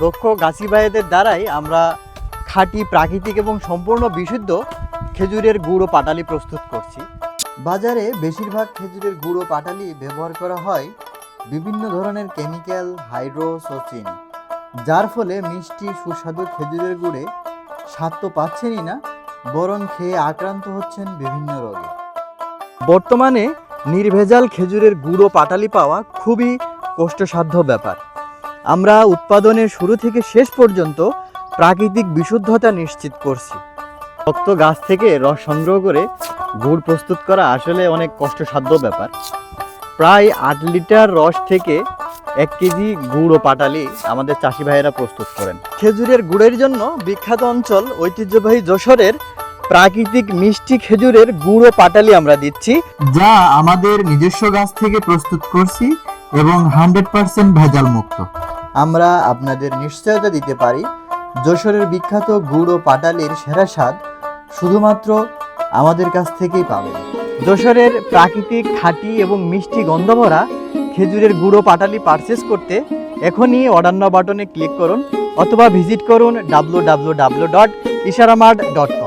দক্ষ গাছি ভাইদের দ্বারাই আমরা খাঁটি প্রাকৃতিক এবং সম্পূর্ণ বিশুদ্ধ খেজুরের গুড় ও পাটালি প্রস্তুত করছি। বাজারে বেশিরভাগ খেজুরের গুড় ও পাটালি ব্যবহার করা হয় বিভিন্ন ধরনের কেমিক্যাল, হাইড্রোস ও চিনি, যার ফলে মিষ্টি সুস্বাদু খেজুরের গুড়ে স্বাদ তো পাচ্ছেনই না, বরং খেয়ে আক্রান্ত হচ্ছেন বিভিন্ন রোগে। বর্তমানে নির্ভেজাল খেজুরের গুড় ও পাটালি পাওয়া খুবই কষ্টসাধ্য ব্যাপার। আমরা উৎপাদনের শুরু থেকে শেষ পর্যন্ত প্রাকৃতিক বিশুদ্ধতা নিশ্চিত করছি। শক্ত গাছ থেকে রস সংগ্রহ করে গুড় প্রস্তুত করা আসলে অনেক কষ্টসাধ্য ব্যাপার। প্রায় 8 লিটার রস থেকে 1 কেজি গুড় ও পাটালি আমাদের চাষি ভাইয়েরা প্রস্তুত করেন। খেজুরের গুড়ের জন্য বিখ্যাত অঞ্চল ঐতিহ্যবাহী যশোরের প্রাকৃতিক মিষ্টি খেজুরের গুড় ও পাটালি আমরা দিচ্ছি, যা আমাদের নিজস্ব গাছ থেকে প্রস্তুত করছি এবং 100% ভেজাল মুক্ত। আমরা আপনাদের নিশ্চয়তা দিতে পারি, যশোরের বিখ্যাত গুড় ও পাটালির সেরা স্বাদ শুধুমাত্র আমাদের কাছ থেকেই পাবেন। যশোরের প্রাকৃতিক খাঁটি এবং মিষ্টি গন্ধভরা খেজুরের গুড় ও পাটালি পারচেস করতে এখনই অর্ডার নাও বাটনে ক্লিক করুন অথবা ভিজিট করুন www.isharamart.com।